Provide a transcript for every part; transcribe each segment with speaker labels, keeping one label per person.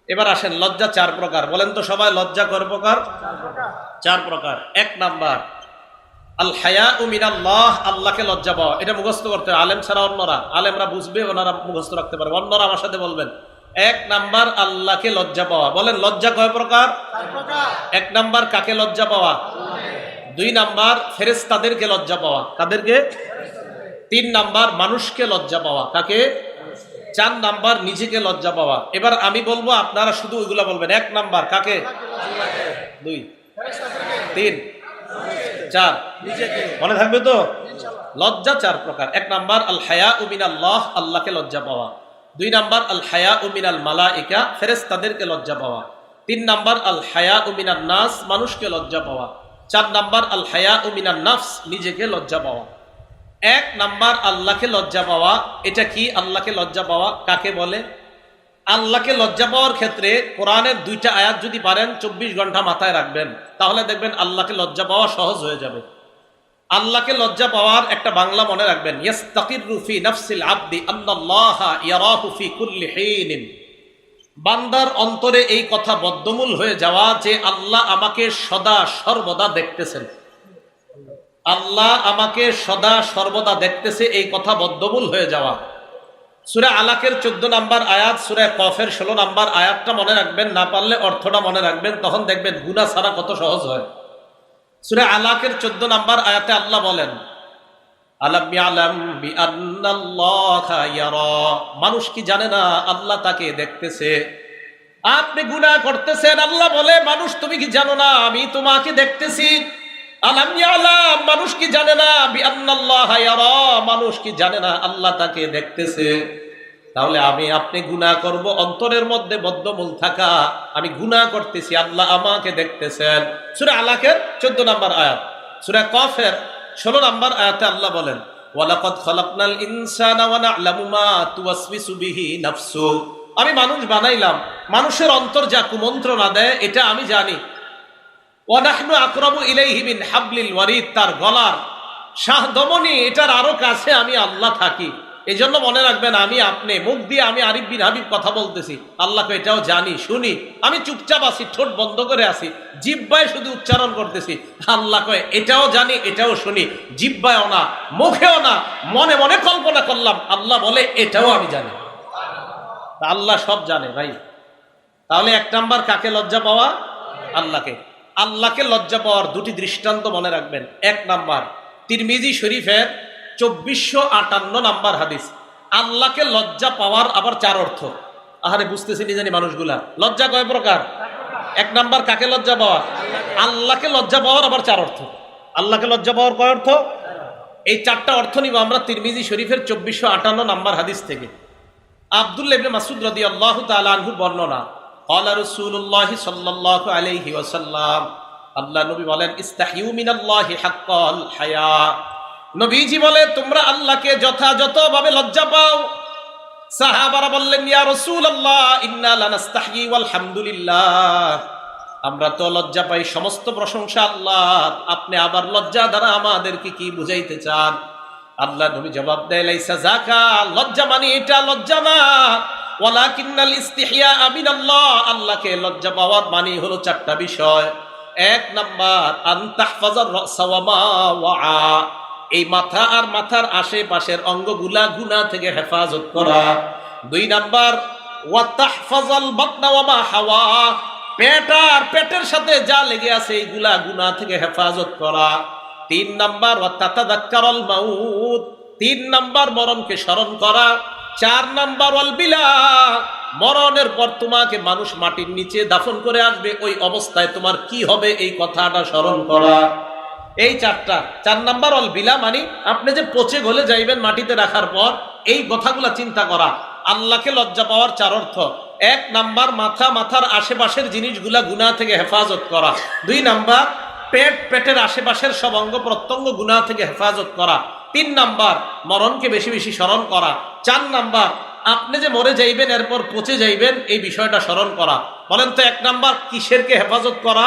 Speaker 1: এবার আসেন, লজ্জা চার প্রকার। বলেন তো সবাই, লজ্জা কয় প্রকার? চার প্রকার। এক নাম্বার আল হায়াউ মিনাল্লাহ, আল্লাহকে লজ্জা পাওয়া। এটা মুখস্থ করতে হবে, আলেম ছাড়া অন্যরা, আলেমরা বুঝবে, ওনারা মুখস্থ রাখতে পারবে, অন্যরা আমার সাথে বলবেন। এক নাম্বার আল্লাহকে লজ্জা পাওয়া। বলেন লজ্জা কয় প্রকার? এক নাম্বার কাকে লজ্জা পাওয়া? দুই নাম্বার ফেরেশতাদেরকে লজ্জা পাওয়া। কাদেরকে? তিন নাম্বার মানুষকে লজ্জা পাওয়া। কাকে? চার নাম্বার নিজেকে লজ্জা পাওয়া। এবার আমি বলবো, আপনারা শুধু ওইগুলা বলবেন। এক নাম্বার কাকে? দুই, তিন, চার। মনে থাকবে তো? লজ্জা চার প্রকার। এক নাম্বার আল হায়াউ মিনাল্লাহ, আল্লাহকে লজ্জা পাওয়া। দুই নাম্বার আল হায়াউ মিনাল মালাইকা, ফেরেশতাদেরকে লজ্জা পাওয়া। তিন নাম্বার আল হায়াউ মিনান নাস, মানুষকে লজ্জা পাওয়া। চার নাম্বার আল হায়াউ মিনান নাফস, নিজেকে লজ্জা পাওয়া। এক নাম্বার আল্লাহকে লজ্জা পাওয়া। এটা কি আল্লাহকে লজ্জা পাওয়া? কাকে বলে? আল্লাহকে লজ্জা পাওয়ার ক্ষেত্রে কোরআনের দুইটা আয়াত যদি পারেন 24 ঘন্টা মাথায় রাখবেন, তাহলে দেখবেন আল্লাহকে লজ্জা পাওয়া সহজ হয়ে যাবে। আল্লাহকে লজ্জা পাওয়ার একটা বাংলা মনে রাখবেন, ইয়াস্তাকিরু ফি নাফসিল আবদি আন্নাল্লাহা ইয়ারাহু ফি কুল্লি হিনিন। বান্দার অন্তরে এই কথা বদ্ধমূল হয়ে যাওয়া যে আল্লাহ আমাকে সদা সর্বদা দেখতেছেন। আল্লাহ আমাকে সদা সর্বদা দেখতেছে, এই কথা বদ্ধমূল হয়ে যাওয়া। সূরা আলাকের 14 নাম্বার আয়াত, সূরা কফের 16 নাম্বার আয়াতটা মনে রাখবেন, না পারলে অর্থটা মনে রাখবেন, তখন দেখবেন গুনাহ ছাড়া কত সহজ হয়। সূরা আলাকের 14 নাম্বার আয়াতে আল্লাহ বলেন, আলাম ইয়ালাম বিআন্নাল্লাহা ইয়ারা, মানুষ কি জানে না আল্লাহ তাকে দেখতেছে। আপনি গুনাহ করতেছেন, আল্লাহ বলে মানুষ তুমি কি জানো না আমি তোমাকে দেখতেছি। আলাম ইয়ালাম, মানুষ কি জানে না বিআন্নাল্লাহা ইয়ারা, মানুষ কি জানে না আল্লাহ তাকে দেখতেছে। তাহলে আমি আপনি গুনাহ করব, অন্তরের মধ্যে বদ্ধমূল থাকা আমি গুনাহ করতেছি, আল্লাহ আমাকে দেখতেছেন। সূরা আলাকের 14 নাম্বার আয়াত। সূরা কফের 16 নাম্বার আয়াতে আল্লাহ বলেন, ওয়ালাকাদ খালাকনাল ইনসানা ওয়া না'লামু মা তুওয়াসবিসু বিহি নাফসু, আমি মানুষ বানাইলাম, মানুষের অন্তর যা কুমন্ত্রণা দেয় এটা আমি জানি। ওয়া নাহনু আকরাবু ইলাইহি মিন হাবলিল ওয়ারিদ, তার গলার শাহদমনি এটার আরো কাছে আমি আল্লাহ থাকি। এই জন্য মনে রাখবেন, আমি আপনি মুখ দিয়ে আমি আরিফ বিন হাবিব কথা বলতেছি, আল্লাহকে এটাও জানি শুনি। আমি চুপচাপ আছি, ঠোঁট বন্ধ করে আছি, জিহ্বায় শুধু উচ্চারণ করতেছি, আল্লাহ কয় এটাও জানি এটাও শুনি। জিহ্বায়ও না, মুখেও না, মনে মনে কল্পনা করলাম, আল্লাহ বলে এটাও আমি জানি। আল্লাহ সব জানে ভাই। তাহলে এক নাম্বার কাকে লজ্জা পাওয়া? আল্লাহকে। আল্লাহকে লজ্জা পাওয়ার দুটি দৃষ্টান্ত মনে রাখবেন। এক নাম্বার তিরমিজি শরীফের 2458 নাম্বার হাদিস। আল্লাহকে লজ্জা পাওয়ার আবার চার অর্থ। আহারে বুঝতেছি নি জানি মানুষগুলা, লজ্জা কয় প্রকার? এক নাম্বার কাকে লজ্জা পাওয়া? আল্লাহকে লজ্জা পাওয়ার আবার চার অর্থ। আল্লাহকে লজ্জা পাওয়ার কয় অর্থ? এই চারটা অর্থ নিব আমরা তিরমিজি শরীফের 2458 নাম্বার হাদিস থেকে। আব্দুল্লাহ ইবনে মাসউদ রাদিয়াল্লাহু তাআলা আনহুর বর্ণনা, ক্বালা রাসূলুল্লাহি সাল্লাল্লাহু আলাইহি ওয়াসাল্লাম, আল্লাহ নবী বলেন, ইস্তাহিউ মিনাল্লাহি হাক্কাল হায়া, নবীজি বলে তোমরা আল্লাহকে যথাযথভাবে লজ্জা পাও। সাহাবারা বললেন, ইয়া রাসূলুল্লাহ ইন্না লানাস্তাহি ওয়াল হামদুলিল্লাহ, আমরা তো লজ্জা পাই, সমস্ত প্রশংসা আল্লাহর, আপনি আবার লজ্জা দ্বারা আমাদেরকে কি বুঝাইতে চান? আল্লাহ নবী জবাব দেয়, লাইসা যাকা, লজ্জা মানে এটা লজ্জা না, ওয়ালাকিন্নাল ইস্তিহিয়া মিনাল্লাহ, আল্লাহকে লজ্জা পাওয়ার মানে হলো চারটা বিষয়। এক নাম্বার আনতাহফাজার রাসা ওয়া মা ওয়া, এই মাথা আর মাথার আশেপাশের অঙ্গগুলা গুনাহ থেকে হেফাজত করা। দুই নাম্বার ওয়া তাহফাজাল বাতনা ওয়া মা হাওয়া, পেট আর পেটের সাথে যা লেগে আছে এইগুলা গুনাহ থেকে হেফাজত করা। তিন নাম্বার ওয়া তাতাযাক্কারুল মাউত, তিন নাম্বার মরণকে স্মরণ করা। চার নাম্বার ওয়াল বিলা, মরণের পর তোমাকে মানুষ মাটির নিচে দাফন করে আসবে, ওই অবস্থায় তোমার কি হবে এই কথাটা স্মরণ করা। এই চারটা। চার নাম্বার ওয়াল বিলা মানে আপনি যে পচে গলে যাইবেন মাটিতে রাখার পর, এই কথাগুলা চিন্তা করা। আল্লাহকে লজ্জা পাওয়ার চার অর্থ। এক নাম্বার মাথা, মাথার আশেপাশের জিনিসগুলা গুনাহ থেকে হেফাজত করা। দুই নাম্বার পেট, পেটের আশেপাশের সব অঙ্গ প্রত্যঙ্গ গুনাহ থেকে হেফাজত করা। তিন নাম্বার মরণকে বেশি বেশি স্মরণ করা। চার নাম্বার আপনি যে মরে যাইবেন এরপর পচে যাইবেন এই বিষয়টা স্মরণ করা। বলেন তো এক নাম্বার কিসেরকে হেফাজত করা?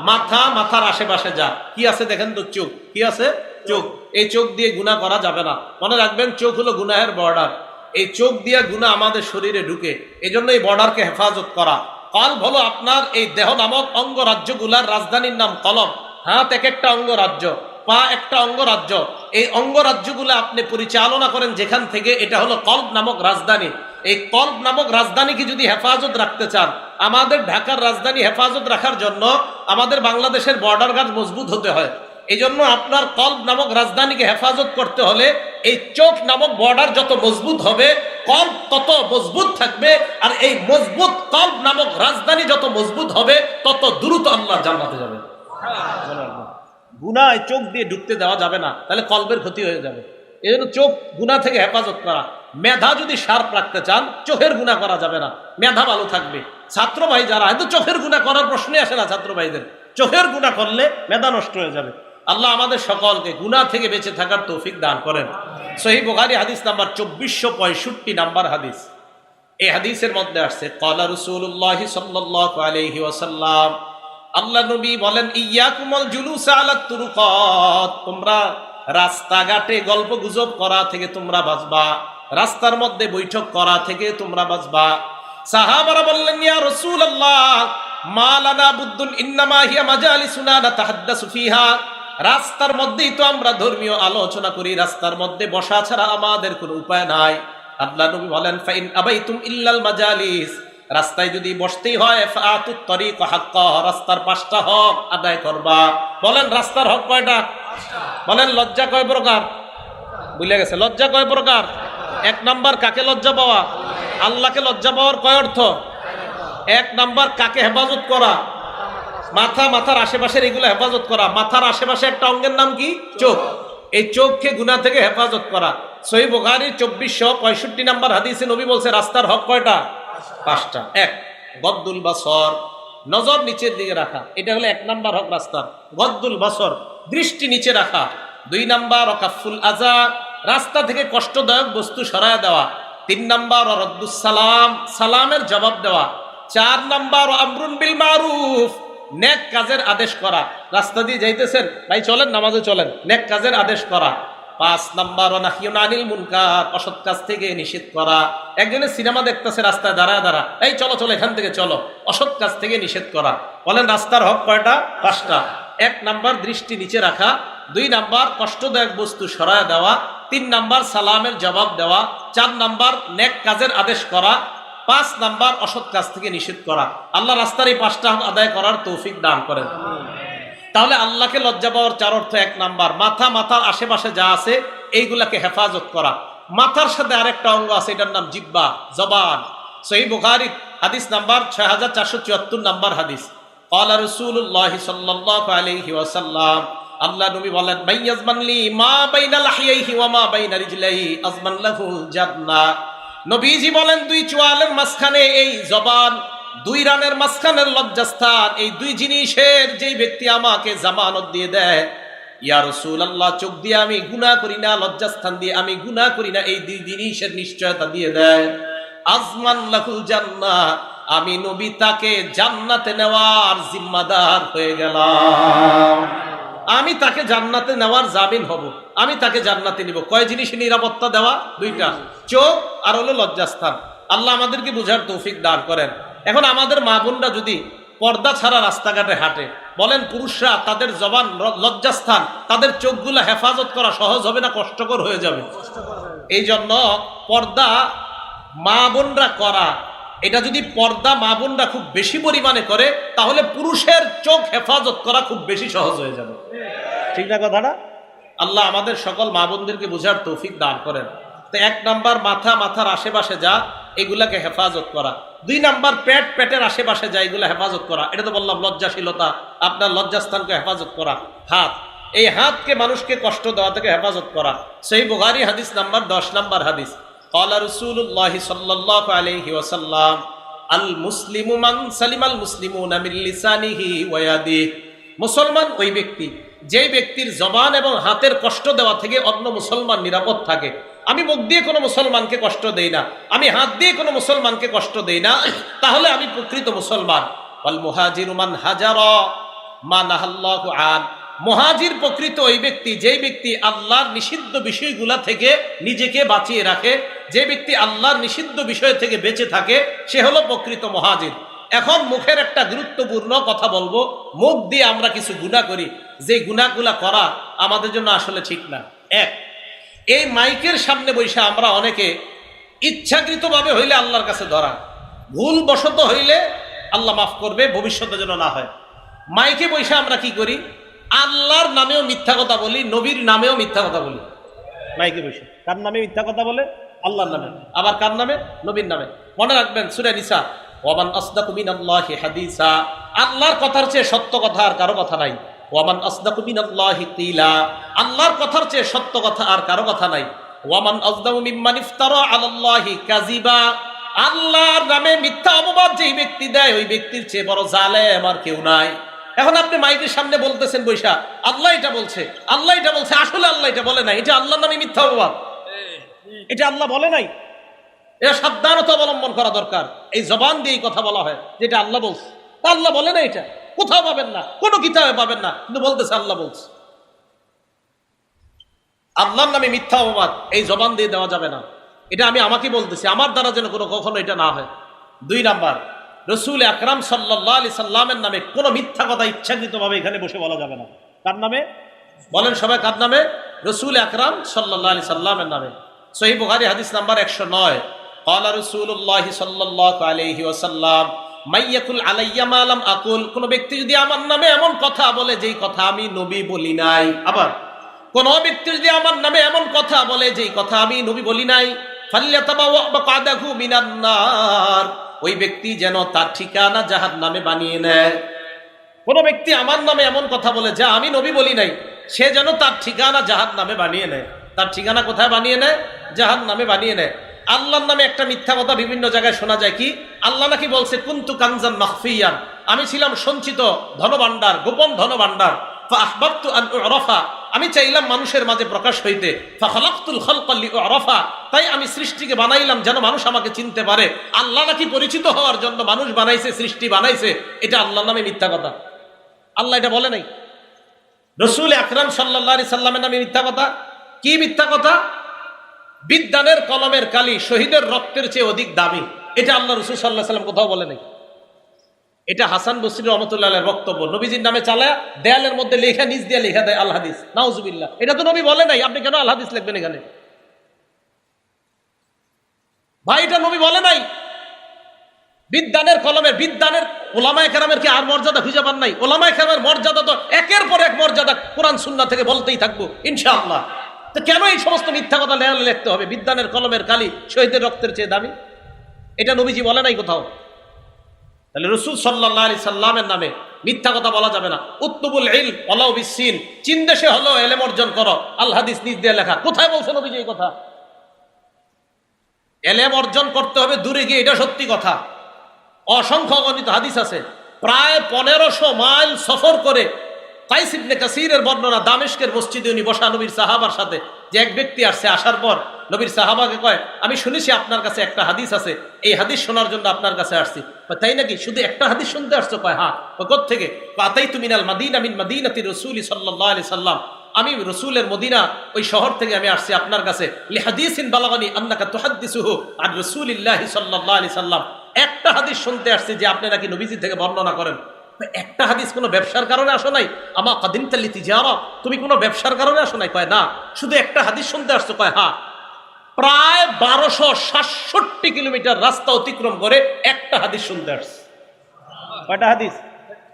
Speaker 1: মাথা, মাথার আশেপাশে যা কি আছে দেখেন তো, চোখ কি আছে? চোখ। এই চোখ দিয়ে গুনাহ করা যাবে না। মনে রাখবেন চোখ হলো গুনাহের বর্ডার। এই চোখ দিয়ে গুনাহ আমাদের শরীরে ঢুকে, এই জন্য এই বর্ডারকে হেফাজত করা। কলব হলো আপনার এই দেহ নামক অঙ্গরাজ্যগুলার রাজধানীর নাম কলব। হাত এক একটা অঙ্গরাজ্য, পা একটা অঙ্গরাজ্য। এই অঙ্গরাজ্যগুলো আপনি পরিচালনা করেন যেখান থেকে, এটা হলো কলব নামক রাজধানী। এই কলব নামক রাজধানীকে যদি হেফাজত রাখতে চান, আমাদের ঢাকার রাজধানী হেফাজত রাখার জন্য আমাদের বাংলাদেশের বর্ডার গার্ড মজবুত হতে হয়। এই জন্য আপনার কলব নামক রাজধানীকে হেফাজত করতে হলে এই চোখ নামক বর্ডার যত মজবুত হবে, কলব তত মজবুত থাকবে। আর এই মজবুত কলব নামক রাজধানী যত মজবুত হবে, তত দ্রুত আল্লাহর জান্নাতে যাবে। গুনাহ চোখ দিয়ে ঢুকতে দেওয়া যাবে না, তাহলে কলবের ক্ষতি হয়ে যাবে। এই জন্য চোখ গুনাহ থেকে হেফাজত করা। মেধা যদি শার্প রাখতে চান, চোখের গুনাহ করা যাবে না, মেধা ভালো থাকবে। ছাত্র ভাই যারা, হয়তো চোখের গুনাহ করার প্রশ্নই আসে না ছাত্র ভাইদের, চোখের গুনাহ করলে মেধা নষ্ট হয়ে যাবে। আল্লাহ আমাদের সকলকে গুনাহ থেকে বেঁচে থাকার তৌফিক দান করেন। সহিহ বুখারী হাদিস নাম্বার 2465 নাম্বার হাদিস। এই হাদিসের মধ্যে আসছে, ক্বালা রাসূলুল্লাহ সাল্লাল্লাহু আলাইহি ওয়াসাল্লাম, আল্লাহ নবী বলেন, ইয়াকুমুল জুলুসা আলাত তুরুকাত, তোমরা রাস্তাঘাটে গল্প গুজব করা থেকে তোমরা বাঁচবা, রাস্তার মধ্যে বৈঠক করা থেকে তোমরা বাঁচবা। সাহাবারা বললেন, ইয়া রাসূলুল্লাহ মা লানা বুদ্দুন ইন্নামা হিয়া মাজালিসুনা নাতাহাদ্দাসু ফিহা, রাস্তার মধ্যেই তো আমরা ধর্মীয় আলোচনা করি, রাস্তার মধ্যে বসা ছাড়া আমাদের কোনো উপায় নাই। আল্লাহ নবী বলেন, ফাইন আবাইতুম ইল্লাল মাজালিস, রাস্তায় যদি বসতেই হয় ফাআতুত তরিক হাক্কা, রাস্তার 5টা হক আদায় করবা। বলেন রাস্তার হক কয়টা? বলেন লজ্জা কয় প্রকার? ভুলে গেছে, লজ্জা কয় প্রকার? 1 নাম্বার কাকে লজ্জা পাওয়া? আল্লাহকে লজ্জা পাওয়ার কয় অর্থ? 1 নাম্বার কাকে হেফাজত করা? মাথা, মাথার আশেপাশের এগুলো হেফাজত করা। মাথার আশেপাশে একটা অঙ্গের নাম কি? চোখ। এই চোখকে গুনাহ থেকে হেফাজত করা। সহিহ বুখারী 2465 নাম্বার হাদিসে নবী বলছে, রাস্তার হক কয়টা? 5টা। 1 গদ্দুল বাসর, নজর নিচের দিকে রাখা, এটা হলো 1 নাম্বার হক রাস্তার। গদ্দুল বাসর, দৃষ্টি নিচে রাখা। 2 নাম্বার ওয়াকাফুল আযা, রাস্তা থেকে কষ্টদায়ক বস্তু সরায় দেওয়া। 3 নাম্বার রদ্দুস সালাম, সালামের জবাব দেওয়া। 4 নাম্বার আমরুন বিল মারুফ, নেক কাজের আদেশ করা। রাস্তা দিয়ে যাইতেছেন, ভাই চলেন নামাজে চলেন, নেক কাজের আদেশ করা। 5 নাম্বার নাহিয়ুন আনিল মুনকার, অসৎ কাজ থেকে নিষেধ করা। একজনে সিনেমা দেখতেছে রাস্তায় দাঁড়ায় দাঁড়া, এই চলো চলো এখান থেকে চলো, অসৎ কাজ থেকে নিষেধ করা। বলেন রাস্তার হক কয়টা? 5টা। 1 নাম্বার দৃষ্টি নিচে রাখা, 2 নাম্বার কষ্টদায়ক বস্তু সরায় দেওয়া, 3 নাম্বার সালামের জবাব দেওয়া, 4 নাম্বার নেক কাজের আদেশ করা, 5 নাম্বার অসৎ কাজ থেকে নিষেধ করা। আল্লাহ রাস্তার এই 5টা আদায় করার তৌফিক দান করেন। তাহলে আল্লাহকে লজ্জা পাওয়ার 4 অর্থ, 1 নাম্বার মাথা, মাথার আশেপাশে যা আছে এইগুলাকে হেফাজত করা। মাথার সাথে আরেকটা অঙ্গ আছে, এটার নাম জিহ্বা, জবান। সহিহ বুখারী হাদিস নাম্বার 6474 নাম্বার হাদিস। ক্বালা রাসূলুল্লাহ সাল্লাল্লাহু আলাইহি ওয়াসাল্লাম, আল্লাহ নবী বলেন, মাইয়াজমান লি মা বাইনা লাহিয়াইহি ওয়া মা বাইনা রিজলাইহি আজমান লাহুল জান্নাহ। নবীজি বলেন, 2 চোয়ালের মাঝখানে এই জবান, 2 রানের মাঝখানের লজ্জাস্থান, এই 2 জিনিসের যেই ব্যক্তি আমাকে জামানত দিয়ে দেয়, ইয়া রাসূলুল্লাহ চোখ দিয়ে আমি গুনাহ করি না, লজ্জাস্থান দিয়ে আমি গুনাহ করি না, এই 2 জিনিসের নিশ্চয়তা দিয়ে দেয়, আজমান লাহুল জান্নাহ, আমি নবী তাকে জান্নাতে নেওয়ার জিম্মাদার হয়ে গেলাম। আমি তাকে জান্নাতে নেওয়ার জামিন হব, আমি তাকে জান্নাতে নিব। কয় জিনিস নিরাপত্তা দেওয়া? 2টা, চোখ আর হলো লজ্জাস্থান। আল্লাহ আমাদেরকে বুঝার তৌফিক দান করেন। এখন আমাদের মা বোনরা যদি পর্দা ছাড়া রাস্তাঘাটে হাঁটে, বলেন পুরুষরা তাদের জবান, লজ্জাস্থান, তাদের চোখগুলো হেফাজত করা সহজ হবে না কষ্টকর হয়ে যাবে? এই জন্য পর্দা মা বোনরা করা, এটা যদি পর্দা মা বোনরা খুব বেশি পরিমাণে করে, তাহলে পুরুষের চোখ হেফাজত করা খুব বেশি সহজ হয়ে যাবে। ঠিক না কথাটা? আল্লাহ আমাদের সকল মা বোনদেরকে বুঝার তৌফিক দান করেন। তো 1 নাম্বার মাথা, মাথার আশেপাশে যা, এগুলাকে হেফাজত করা। 2 নাম্বার পেট, পেটের আশেপাশে যা, এগুলা হেফাজত করা। এটা তো বললাম লজ্জাশীলতা, আপনার লজ্জাস্থানকে হেফাজত করা। হাত, এই হাতকে মানুষকে কষ্ট দেওয়া থেকে হেফাজত করা। সহিহ বুখারী হাদিস নাম্বার 10 নাম্বার হাদিস। ক্বালা রাসূলুল্লাহ সাল্লাল্লাহু আলাইহি ওয়াসাল্লাম, আল মুসলিমু মান সালিমাল মুসলিমুনা মিন লিসানিহি ওয়া ইয়াদিহি, মুসলমান ওই ব্যক্তি যেই ব্যক্তির জবান এবং হাতের কষ্ট দেওয়া থেকে অন্য মুসলমান নিরাপদ থাকে। আমি মুখ দিয়ে কোনো মুসলমানকে কষ্ট দেই না, আমি হাত দিয়ে কোনো মুসলমানকে কষ্ট দেই না, তাহলে আমি প্রকৃত মুসলমান। ওয়াল মুহাজিরু মান হাজারা মা নাহাল্লাহু আন, মুহাজির প্রকৃত ওই ব্যক্তি যেই ব্যক্তি আল্লাহর নিষিদ্ধ বিষয়গুলা থেকে নিজেকে বাঁচিয়ে রাখে, যে ব্যক্তি আল্লাহর নিষিদ্ধ বিষয় থেকে বেঁচে থাকে, সে হলো প্রকৃত মুহাজির। এখন মুখের একটা গুরুত্বপূর্ণ কথা বলবো, মুখ দিয়ে আমরা কিছু গুনাহ করি, যে গুনাহগুলা করা আমাদের জন্য আসলে ঠিক না। এক, এই মাইকের সামনে বসে আমরা অনেকে ইচ্ছাকৃতভাবে হইলে আল্লাহর কাছে ধরা, ভুলবশত হইলে আল্লাহ মাফ করবে, ভবিষ্যতে যেন না হয়। মাইকে বসে আমরা কি করি? আল্লাহর নামেও মিথ্যা কথা বলি, নবীর নামেও মিথ্যা কথা বলি। মাইকে বসে কার নামে মিথ্যা কথা বলে? আল্লাহর নামে। আবার কার নামে? নবীর নামে। মনে রাখবেন সূরা নিসা, ওয়ামান আসদাকু মিনাল্লাহি হাদিসা, আল্লাহর কথার চেয়ে সত্য কথা আর কারো কথা নাই। ওয়ামান আসদাকু মিনাল্লাহি কিলা, আল্লাহর কথার চেয়ে সত্য কথা আর কারো কথা নাই। ওয়ামান আযলামু মিম্মান ইফতারা আলাল্লাহি কাযিবা, আল্লাহর নামে মিথ্যা অপবাদ যেই ব্যক্তি দেয় ওই ব্যক্তির চেয়ে বড় জালেম আর কেউ নাই। এখন আপনি মাইকের সামনে বলতেছেন বৈশা, আল্লাহ এটা বলছে, আল্লাহ এটা বলছে, আসলে আল্লাহ এটা বলে নাই, এটা আল্লাহর নামে মিথ্যা অপবাদ, এটা আল্লাহ বলে নাই। এটা সাবধানতা অবলম্বন করা দরকার। এই জবান দিয়ে কথা বলা হয় যেটা আল্লাহ বলছে, আল্লাহ বলে না, এটা কোথাও পাবেন না, কোনো কিতাবে পাবেন না, কিন্তু বলতেছে আল্লাহ বলছে। আল্লাহর নামে মিথ্যা অপবাদ এই জবান দিয়ে দেওয়া যাবে না। এটা আমি আমাকে বলতেছি, আমার দ্বারা যেন কখনো এটা না হয়। দুই নাম্বার, রসুল আকরাম সাল্লাল্লাহু আলাইহি সাল্লামের নামে কোনো মিথ্যা কথা ইচ্ছাকৃতভাবে এখানে বসে বলা যাবে না। কার নামে বলেন সবাই? কার নামে? রসুল আকরাম সাল্লাল্লাহু আলাইহি সাল্লামের নামে। সহিহ বুখারী হাদিস নাম্বার 109, ক্বালা রাসূলুল্লাহ সাল্লাল্লাহু আলাইহি ওয়াসাল্লাম মাইয়াকুল আলাইয়া মা লাম আকুল, কোন ব্যক্তি যদি আমার নামে এমন কথা বলে যেই কথা আমি নবী বলি নাই। আবার কোন ব্যক্তি যদি আমার নামে এমন কথা বলে যেই কথা আমি নবী বলি নাই, ফাল্যাতাবাওয়া মাকআদাহু মিনান নার, ওই ব্যক্তি যেন তার ঠিকানা জাহান্নামে বানিয়ে নেয়। কোন ব্যক্তি আমার নামে এমন কথা বলে যা আমি নবী বলি নাই, সে যেন তার ঠিকানা জাহান্নামে বানিয়ে নেয়। তার ঠিকানা কোথায় বানিয়ে নেয়? জাহান্নামে বানিয়ে নেয়। আল্লাহর নামে একটা মিথ্যা কথা বিভিন্ন জায়গায় শোনা যায়, কি আল্লাহ নাকি বলছে কুনতু কানজান মাখফিয়ান, আমি ছিলাম সঞ্চিত ধনভাণ্ডার, গোপন ধনভাণ্ডার। ফাআহবাবতু আন উরাফা, আমি চাইলাম মানুষের মাঝে প্রকাশ হইতে। ফাখালাকতুল খালকা লিউরাফা, তাই আমি সৃষ্টিকে বানাইলাম যেন মানুষ আমাকে চিনতে পারে। আল্লাহ নাকি পরিচিত হওয়ার জন্য মানুষ বানাইছে, সৃষ্টি বানাইছে, এটা আল্লাহর নামে মিথ্যা কথা। আল্লাহ এটা বলে নাই। রাসূল আকরাম সাল্লাল্লাহু আলাইহি সাল্লামের নামে মিথ্যা কথা। কি মিথ্যা কথা? বিদ্যানের কলমের কালি শহীদের রক্তের চেয়ে অধিক দামি, এটা আল্লাহ রাসূল সাল্লাল্লাহু আলাইহি সাল্লাম কোথাও বলে নাই। এটা হাসান বসরি রহমতুল্লাহ আলাইহির বক্তব্য। নবীজির নামে চালায় দেয়ালের মধ্যে লেখা, নিচ দিয়ে লেখা দেয় আল হাদিস। নাউজুবিল্লাহ, এটা তো নবী বলে নাই, আপনি কেন আল হাদিস লিখবেন এখানে? ভাই এটা নবী বলে নাই। বিদ্যানের কলমের, বিদ্যানের ওলামায়ে কেরামের কি আর মর্যাদা খুঁজে পান নাই? ওলামায়ে কেরামের মর্যাদা তো একের পর এক মর্যাদা কোরআন সুন্নাহ থেকে বলতেই থাকবো ইনশাআল্লাহ। তো কেন এই সমস্ত মিথ্যা কথা লিখতে হবে? বিদ্যানের কলমের কালি শহীদের রক্তের চেয়ে দামি, এটা নবীজি বলে নাই কোথাও। তাহলে রাসূল সাল্লাল্লাহু আলাইহি সাল্লামের নামে মিথ্যা কথা বলা যাবে না। উত্তুবুল ইলম ওয়ালাউ বিসসিন, চীন দেশে হলো ইলম অর্জন করো, আল হাদিস নিজ দিয়ে লেখা। কোথায় বলছেন নবীজি এই কথা? ইলম অর্জন করতে হবে দূরে গিয়ে, এটা সত্যি কথা। অসংখ্য অগণিত হাদিস আছে। প্রায় 1500 মাইল সফর করে কাইস ইবনে কাসিরের বর্ণনা, দামেস্কের মসজিদে উনি বসা নবীর সাহাবার সাথে, যে এক ব্যক্তি আসছে, আসার পর নবীর সাহাবাকে কয়, আমি শুনেছি আপনার কাছে একটা হাদিস আছে, এই হাদিস শোনার জন্য আপনার কাছে আসছি। তাই নাকি? শুধু একটা হাদিস শুনতে আসছো? কয় হ্যাঁ। কোত্থেকে? আতাইতু মিনাল মাদিনা মিন মাদিনাতি রাসূলি সাল্লাল্লাহু আলাইহি সাল্লাম, আমি রাসূলের মদিনা ওই শহর থেকে আমি আসছি আপনার কাছে। লিহাদিসিন বালাগানি আন্নাকা তুহাদ্দিসুহু আন রাসূলিল্লাহি সাল্লাল্লাহু আলাইহি সাল্লাম, একটা হাদিস শুনতে আসছি যে আপনি নাকি নবীজি থেকে বর্ণনা করেন। একটা হাদিস কোনো ব্যবসার কারণে আসো নাই? আমা কাদিমতা লিতিজারা, তুমি কোনো ব্যবসার কারণে আসো নাই? কয় না। শুধু একটা হাদিস শুনতে আসছো? কয় হ্যাঁ। প্রায় 1267 কিলোমিটার রাস্তা অতিক্রম করে একটা হাদিস শুনতে আসছে। কয়টা হাদিস?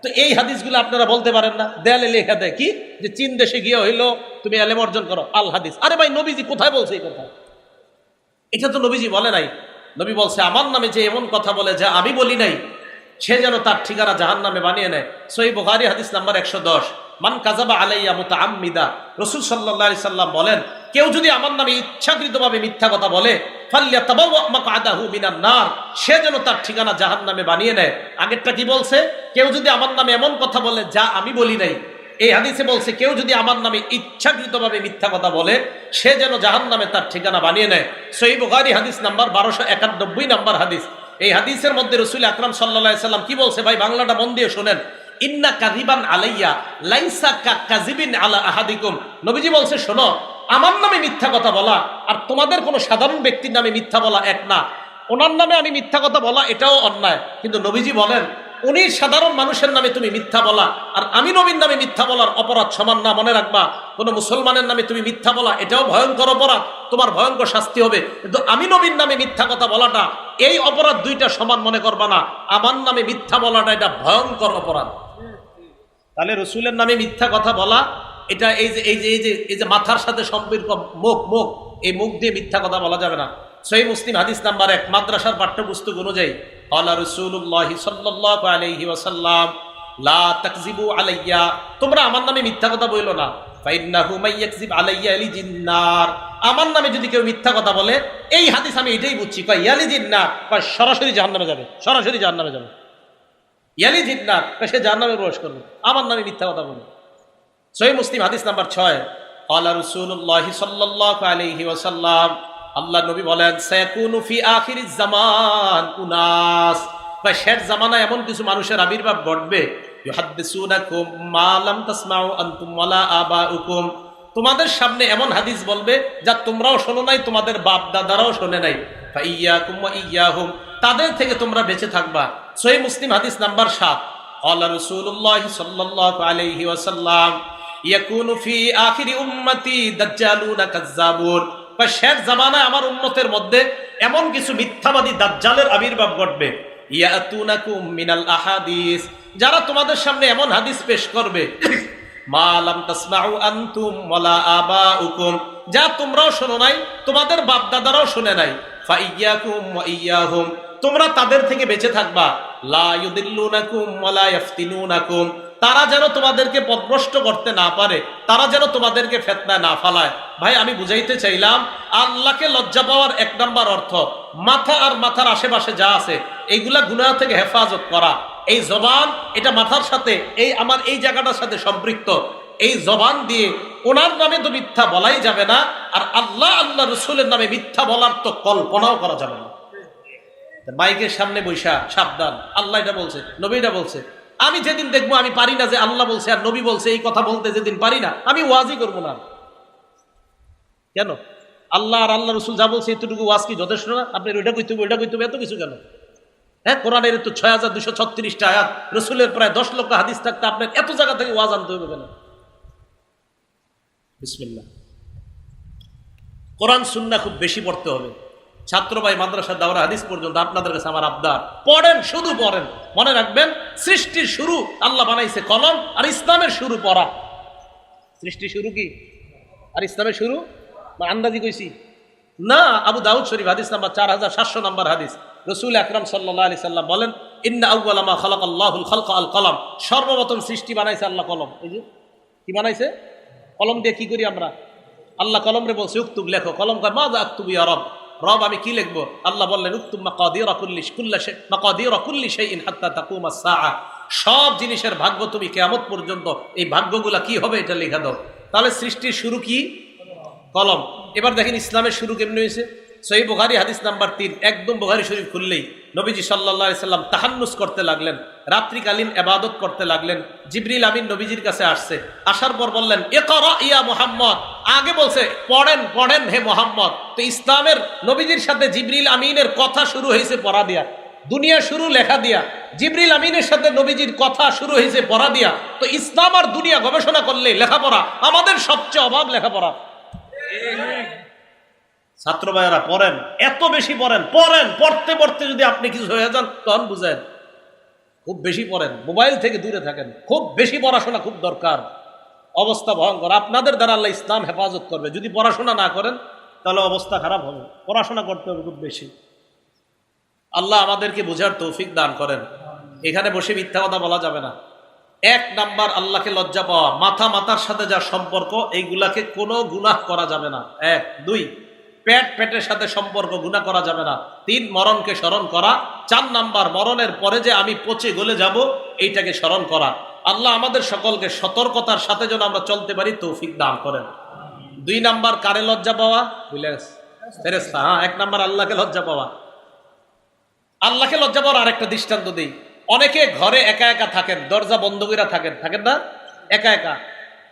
Speaker 1: তো এই হাদিসগুলো আপনারা বলতে পারেন না? দেয়ালে লেখা দেয় কি যে চীন দেশে গিয়ে হইলো তুমি ইলম অর্জন করো, আল হাদিস। আরে ভাই নবীজি কোথায় বলছে এই কথা? এটা তো নবীজি বলে নাই। নবী বলছে আমার নামে যে এমন কথা বলে যা আমি বলি নাই, সে যেন তার ঠিকানা জাহান্নামে বানিয়ে নেয়। সহিহ বুখারী হাদিস নাম্বার 110, মান কাযাবা আলাইয়া মুতাআম্মিদা, রাসূল সাল্লাল্লাহু আলাইহি সাল্লাম বলেন, কেউ যদি আমার নামে ইচ্ছাকৃতভাবে মিথ্যা কথা বলে, ফাল্যাতাবাওয়া মাকআদাহু মিনান নার, সে যেন তার ঠিকানা জাহান্নামে বানিয়ে নেয়। আগেরটা কি বলছে? কেউ যদি আমার নামে এমন কথা বলে যা আমি বলি নাই। এই হাদিসে বলছে কেউ যদি আমার নামে ইচ্ছাকৃতভাবে মিথ্যা কথা বলে, সে যেন জাহান্নামে তার ঠিকানা বানিয়ে নেয়। সহিহ বুখারী হাদিস নাম্বার 1291 নাম্বার হাদিস। এই হাদিসের মধ্যে রাসূল আকরাম সাল্লাল্লাহু আলাইহি সাল্লাম কি বলছে? ভাই বাংলাটা মন দিয়ে শুনেন। ইন্না কাযিবান আলাইয়া লাইসা কাযিবিন আলা আহাদিকুম, নবীজি বলছে শোনো, আমার নামে মিথ্যা কথা বলা আর তোমাদের কোনো সাধারণ ব্যক্তির নামে মিথ্যা বলা এক না। ওনার নামে আমি মিথ্যা কথা বলা এটাও অন্যায়, কিন্তু নবীজি বলেন উনি সাধারণ মানুষের নামে তুমি মিথ্যা বলা আর আমি নবীর নামে মিথ্যা বলার অপরাধ সমান না। মনে রাখবা, কোন মুসলমানের নামে তুমি মিথ্যা বলা এটাও ভয়ঙ্কর অপরাধ, তোমার ভয়ঙ্কর শাস্তি হবে, কিন্তু আমি নবীর নামে মিথ্যা কথা বলাটা এই অপরাধ দুইটা সমান মনে করবা না। আমার নামে মিথ্যা বলাটা এটা ভয়ঙ্কর অপরাধ। তাহলে রসুলের নামে মিথ্যা কথা বলা এটা এই যে মাথার সাথে সম্পর্ক, মুখ এই মুখ দিয়ে মিথ্যা কথা বলা যাবে না। সহিহ মুসলিম হাদিস নাম্বার 1 মাদ্রাসার পাঠ্যপুস্তক অনুযায়ী ক্বালা রাসূলুল্লাহ সাল্লাল্লাহু আলাইহি ওয়াসাল্লাম লা তাকযিবু আলাইয়া, তোমরা আমার নামে মিথ্যা কথা বইলো না। ফাইন্নাহু মাইয়াকযিব আলাইয়া ইয়ালিজিন্নার, আমার নামে যদি কেউ মিথ্যা কথা বলে, এই হাদিস আমি এটাই বুঝছি কয় ইয়ালিজিন্নার, কয় সরাসরি জাহান্নামে যাবে, সরাসরি জাহান্নামে যাবে। ইয়ালিজিন্নার, সে জাহান্নামে প্রবেশ করবে আমার নামে মিথ্যা কথা বলে। সহিহ মুসলিম হাদিস নাম্বার 6 ক্বালা রাসূলুল্লাহ সাল্লাল্লাহু আলাইহি ওয়াসাল্লাম, আল্লাহ নবী বলেন সায়াকুনু ফি আখিরিজ জামান উনাস, শেষ জামানায় এমন কিছু মানুষের আবির্ভাব ঘটবে ইউহাদ্দিসুনাকুম মা লাম তাসমাউ আনতুম ওয়ালা আবাউকুম, তোমাদের সামনে এমন হাদিস বলবে যা তোমরাও শোনো নাই, তোমাদের বাপ দাদারাও শোনে নাই। ফাইয়াকুম ওয়া ইয়াহুম, তাদের থেকে তোমরা বেঁচে থাকবা। সহিহ মুসলিম হাদিস নাম্বার 7 ক্বালা রাসূলুল্লাহ সাল্লাল্লাহু আলাইহি ওয়াসাল্লাম ইয়াকুনু ফি আখিরি উম্মতি দাজ্জালুনা কাজ্জাবুন, শেষ জামানায় আমার উম্মতের মধ্যে এমন কিছু মিথ্যাবাদী দাজ্জালের আবির্ভাব ঘটবে। ইয়াতুনাকুম মিনাল আহাদিস, যারা তোমাদের সামনে এমন হাদিস পেশ করবে মা লাম তাসমাউ আনতুম ওয়ালা আবাউকুম, যা তোমরাও শোনো নাই, তোমাদের বাপ দাদারাও শুনে নাই। ফাইয়াকুম ওয়া ইয়াহুম, তোমরা তাদের থেকে বেঁচে থাকবা। লা ইউদিল্লুনাকুম ওয়ালা ইফতিনুনাকুম, তারা যেন তোমাদেরকে পথভ্রষ্ট করতে না পারে, তারা যেন তোমাদেরকে ফিতনায় না ফালায়। ভাই আমি বুঝাইতে চাইলাম, আল্লাহকে লজ্জা পাওয়ার 1 নাম্বার অর্থ মাথা আর মাথার আশেপাশে যা আছে এইগুলা গুনাহ থেকে হেফাজত করা। এই জবান, এটা মাথার সাথে এই আমার এই জায়গাটার সাথে সম্পৃক্ত। এই জবান দিয়ে ওনার নামে তো মিথ্যা বলাই যাবে না, আর আল্লাহ রসুলের নামে মিথ্যা বলার তো কল্পনাও করা যাবে না। মাইকের সামনে বৈশা সাবধান, আল্লাহ এটা বলছে, নবী এটা বলছে। আমি যেদিন দেখবো আমি পারি না যে আল্লাহ বলছে আর নবী বলছে এই কথা বলতে, যেদিন পারি না আমি ওয়াজই করবো না। কেন? আল্লাহ আর আল্লাহ রসুল যা বলছে এতটুকু ওয়াজ কি যথেষ্ট না? আপনার ওইটা কইতে হবে, ওইটা কইতে হবে, এত কিছু কেন? হ্যাঁ, কোরআনের তো 6236টা আয়াত, রসুলের প্রায় 10 লক্ষ হাদিস থাকতে আপনার এত জায়গা থেকে ওয়াজ আনতে হবে কেন? বিসমিল্লাহ। কোরআন সুন্নাহ খুব বেশি পড়তে হবে। ছাত্র ভাই মাদ্রাসা দাওরা হাদিস পর্যন্ত আপনাদের কাছে আমার আবদার, পড়েন, শুধু পড়েন। মনে রাখবেন, সৃষ্টির শুরু আল্লাহ বানাইছে কলম, আর ইসলামের শুরু পড়া। সৃষ্টির শুরু কি আর ইসলামের শুরু? আন্দাজি কইছি না। আবু দাউদ শরীফ হাদিস নাম্বার 4700 নাম্বার হাদিস, রাসূল আকরাম সাল্লাল্লাহু আলাইহি সাল্লাম বলেন ইন্না আউওয়ালা মা খালাকাল্লাহুল খালকা আল কলম, সর্বপ্রথম সৃষ্টি বানাইছে আল্লাহ কলম। এই যে কি বানাইছে? কলম দিয়ে কি করি আমরা? আল্লাহ কলম রে বলছে উক্তুব, লেখো। কলম কয় মা যা আক্তুবু ইয়া রব, রব আমি কি লিখবো? আল্লাহ বললেন উক্তুব মাকাদিরা কুল্লি শাইইন হাত্তা তাকুমাস সাআ, সব জিনিসের ভাগ্য তুমি কিয়ামত পর্যন্ত এই ভাগ্যগুলা কি হবে এটা লেখা দাও। তাহলে সৃষ্টির শুরু কি? কলম। এবার দেখেন ইসলামের শুরু কেমনে হয়েছে। সহিহ বুখারী হাদিস নাম্বার 3, একদম বুখারী শরীফ খুললেই নবীজি সাল্লাল্লাহু আলাইহি সাল্লাম তাহান্নুস করতে লাগলেন, রাত্রিকালীন ইবাদত করতে লাগলেন। জিবরিল আমিন নবীজির কাছে আসছে, আসার পর বললেন ইকরা ইয়া মুহাম্মদ, আগে বলছে পড়েন পড়েন হে মুহাম্মদ। তো ইসলামের নবীজির সাথে জিবরিল আমিনের কথা শুরু হয়েছে পড়া দিয়া, দুনিয়া শুরু লেখা দিয়া। জিবরিল আমিনের সাথে নবীজির কথা শুরু হয়েছে পড়া দিয়া। তো ইসলাম আর দুনিয়া গবেষণা করলে লেখাপড়া, আমাদের সবচেয়ে অভাব লেখাপড়া। ছাত্র ভাইয়েরা পড়েন, এত বেশি পড়েন, পড়তে পড়তে যদি আপনি কিছু হয়ে যান তখন বুঝেন। খুব বেশি পড়েন, মোবাইল থেকে দূরে থাকেন, খুব বেশি পড়াশোনা খুব দরকার। অবস্থা ভয়ঙ্কর, আপনাদের দ্বারা আল্লাহ ইসলাম হেফাজত করবে। যদি পড়াশোনা না করেন তাহলে অবস্থা খারাপ হবে। পড়াশোনা করতে হবে খুব বেশি। আল্লাহ আমাদেরকে বোঝার তৌফিক দান করেন। এখানে বসে মিথ্যা কথা বলা যাবে না। 1 নাম্বার আল্লাহকে লজ্জা পাওয়া, মাথার সাথে যা সম্পর্ক এইগুলাকে কোনো গুনাহ করা যাবে না। 1, 2 পেটের সাথে সম্পর্ক গুনাহ করা যাবে না। 3 মরণকে স্মরণ করা। 4 নাম্বার মরণের পরে যে আমি পচে গলে যাব এইটাকে স্মরণ করা। আল্লাহ আমাদের সকলকে সতর্কতার সাথে যেন আমরা চলতে পারি তৌফিক দান করেন। 2 নাম্বার কারে লজ্জা পাওয়া? ফেরেশতা। 1 নাম্বার আল্লাহকে লজ্জা পাওয়া। আল্লাহকে লজ্জা পাওয়ার আরেকটা দৃষ্টান্ত দিই। অনেকে ঘরে একা একা থাকেন, দরজা বন্ধ করে থাকেন না? একা একা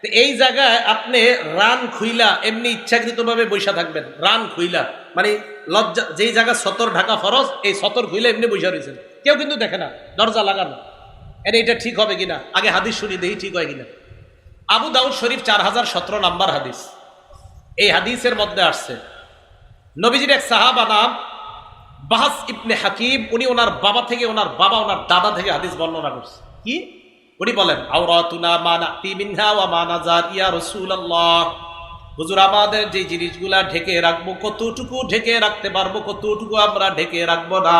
Speaker 1: তো এই জায়গায় আপনি রান খুইলা এমনি ইচ্ছাকৃতভাবে বৈশা থাকবেন, রান খুইলা মানে লজ্জা, যেই জায়গা সতর ঢাকা ফরজ, এই সতর খুইলা এমনি বৈশা রয়েছেন, কেউ কিন্তু দেখে না, দরজা লাগানো। এটা ঠিক হবে কিনা আগে হাদিস শুনি, দেখি ঠিক হয় কিনা। আবু দাউদ শরীফ 4017 নাম্বার হাদিস। এই হাদিসের মধ্যে আসছে নবীজির এক সাহাবা নাম বাহাস ইবনে হাকিম, উনি ওনার বাবা থেকে, ওনার বাবা ওনার দাদা থেকে হাদিস বর্ণনা করছে। কি উনি বলেন, আওরাতুনা মা নাতি মিনহা ওয়া মা নাযার ইয়া রাসূলুল্লাহ, হুজুর আমাদের যে জিনিসগুলা ঢেকে রাখবো কতটুকু ঢেকে রাখতে পারবো, কতটুকু আমরা ঢেকে রাখবো না।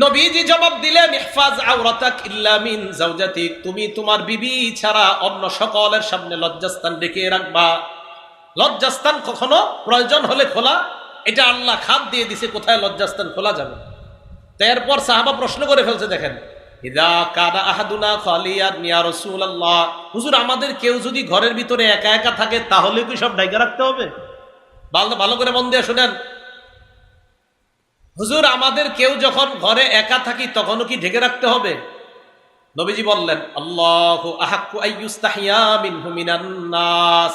Speaker 1: নবীজি জবাব দিলেন, ইহফাজ আওরাতাক ইল্লা মিন যাওজাতিক, তুমি তোমার বিবি ছাড়া অন্য সকলের সামনে লজ্জাস্থান ঢেকে রাখবা। লজ্জাস্থান কখনো প্রয়োজন হলে খোলা, এটা আল্লাহ খাদ দিয়ে দিছে, কোথায় লজ্জাস্থান খোলা যাবে। এরপর সাহাবা প্রশ্ন করে ফেলছে, দেখেন, ইদা কানা আহাদুনা খালিয়ান ইয়া রাসূলুল্লাহ, হুজুর আমাদের কেউ যদি ঘরের ভিতরে একা একা থাকে তাহলে কি সব ঢাকা রাখতে হবে? ভালো করে মন দিয়ে শুনেন, হুজুর আমাদের কেউ যখন ঘরে একা থাকি তখনও কি ঢেকে রাখতে হবে? নবীজি বললেন, আল্লাহু আহাক্কু আইয়ুস্তাহিয়া মিনহু মিনান নাস,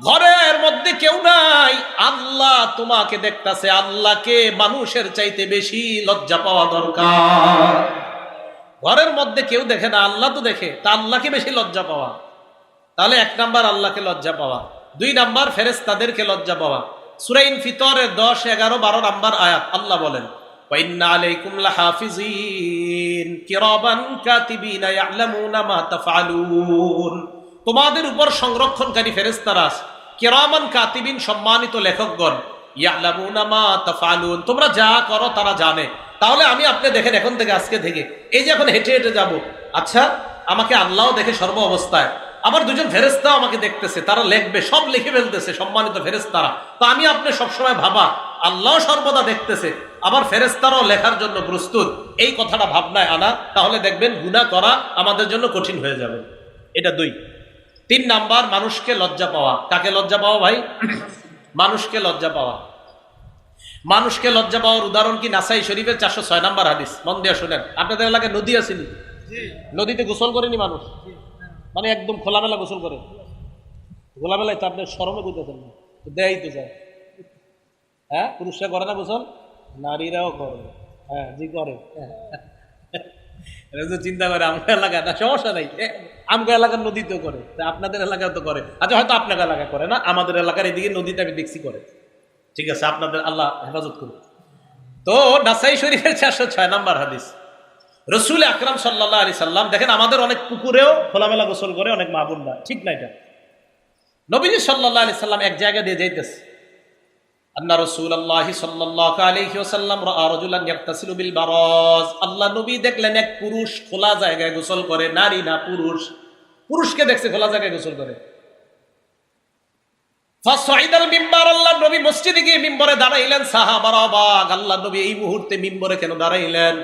Speaker 1: ঘরের মধ্যে কেউ নাই, আল্লাহ তোমাকে দেখতাছে, আল্লাহকে মানুষের চাইতে বেশি লজ্জা পাওয়া দরকার। ঘরের মধ্যে কেউ দেখে না, আল্লাহ তো দেখে, তা আল্লাহকে বেশি লজ্জা পাওয়া। তাহলে 1 নাম্বার আল্লাহকে লজ্জা পাওয়া, 2 নাম্বার ফেরেশতাদেরকে লজ্জা পাওয়া। সূরা ইনফিতরের 10, 11, 12 নাম্বার আয়াত আল্লাহ বলেন, ওয়া ইন্না আলাইকুম লাহাফিজিন কিরামান কাতিবিনা ইয়ালামুনা মা তাফআলুন, তোমাদের উপর সংরক্ষণকারী ফেরেশতারা আছে, কিরামান কাতিবিন সম্মানিত লেখকগণ, ইয়ালামুনা মা তাফআলুন, তোমরা যা করো তারা জানে। তাহলে আমি আপনি দেখেন এখন থেকে, আজকে থেকে, এই যে এখন হেঁটে হেঁটে যাব, আচ্ছা আমাকে আল্লাহও দেখে সর্ব অবস্থায়, আবার 2জন ফেরেশতাও আমাকে দেখতেছে, তারা লিখবে, সব লিখে ফেলতেছে, সম্মানিত ফেরেশতারা। তো আমি আপনি সবসময় ভাবা আল্লাহ সর্বদা দেখতেছে, আবার ফেরেশতারাও লেখার জন্য প্রস্তুত, এই কথাটা ভাবনায় আনা, তাহলে দেখবেন গুনাহ করা আমাদের জন্য কঠিন হয়ে যাবে। এটা 2। 3 নাম্বার মানুষকে লজ্জা পাওয়া। কাকে লজ্জা পাওয়া ভাই? মানুষকে লজ্জা পাওয়া। মানুষকে লজ্জা পাওয়ার উদাহরণ কি? নাসাই শরীফের 406 নাম্বার হাদিস, মন দিয়ে শুনেন। আপনাদের এলাকায় নদী আসেনি? নদীতে গোসল করেনি মানুষ? মানে একদম খোলামেলা গোসল করে? খোলামেলায় তো আপনার শরমে বুঝতেছেন না, দেয়াই তো যায়। হ্যাঁ, পুরুষরা করে না গোসল? নারীরাও করে। হ্যাঁ জি করে। চিন্তা করে আমার এলাকায় না, সমস্যা নাই, আমগো এলাকার নদীতেও করে, আপনাদের এলাকায় তো করে। আচ্ছা হয়তো আপনার এলাকায় করে না, আমাদের এলাকার এদিকে নদীতে আমি দেখছি করে। ঠিক আছে, আপনাদের আল্লাহ হেফাজত করুন। তো নাসাই শরীফের 406 নাম্বার হাদিস, রাসূল আকরাম সাল্লাল্লাহু আলাইহি সাল্লাম, দেখেন আমাদের অনেক পুকুরেও খোলামেলা গোসল করে অনেক মা বোনরা, ঠিক না এটা? নবীজি সাল্লাল্লাহু আলাইহি সাল্লাম এক জায়গা দিয়ে যাইতেছে, আন্না রাসূলুল্লাহ সাল্লাল্লাহু আলাইহি ওয়াসাল্লাম রাআ রাজুলান ইয়াগতাসিলু বিল বারাজ, আল্লাহ নবী দেখলেন এক পুরুষ খোলা জায়গায় গোসল করে, নারী না পুরুষ, পুরুষকে দেখছে খোলা জায়গায় গোসল করে। ফাসাইদাল মিম্বার, আল্লাহ নবী মসজিদে গিয়ে মিম্বরে দাঁড়াইলেন, সাহাবারা অবাক, আল্লাহ নবী এই মুহূর্তে মিম্বরে কেন দাঁড়াইলেন?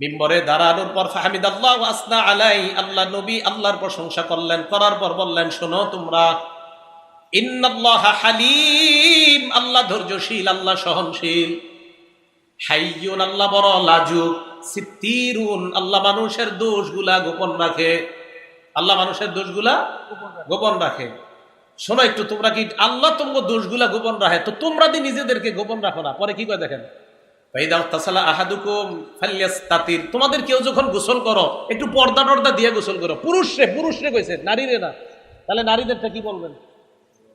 Speaker 1: মিম্বরে দাঁড়ানোর পর ফাহামিদাল্লাহ ওয়া আসনা আলাই, আল্লাহ নবী আল্লাহর প্রশংসা করলেন, করার পর বললেন, শোনো তোমরা, ইন্নাল্লাহা হালিম, আল্লাহ ধৈর্যশীল, আল্লাহ সহনশীল, হাইয়ুন, আল্লাহ বড় লাজুক, সিত্তিরুন, আল্লাহ মানুষের দোষগুলা গোপন রাখে, আল্লাহ মানুষের দোষগুলা গোপন রাখে। শোনো একটু, তোমরা কি আল্লাহ তোমার দোষগুলা গোপন রাখে, তো তোমরা দি নিজেদেরকে গোপন রাখো না? পরে কি করে দেখেন, তোমাদের কেউ যখন গোসল করো একটু পর্দা টর্দা দিয়ে গোসল করো। পুরুষরে কইছে, নারীরে না। তাহলে নারীদেরটা কি বলবেন?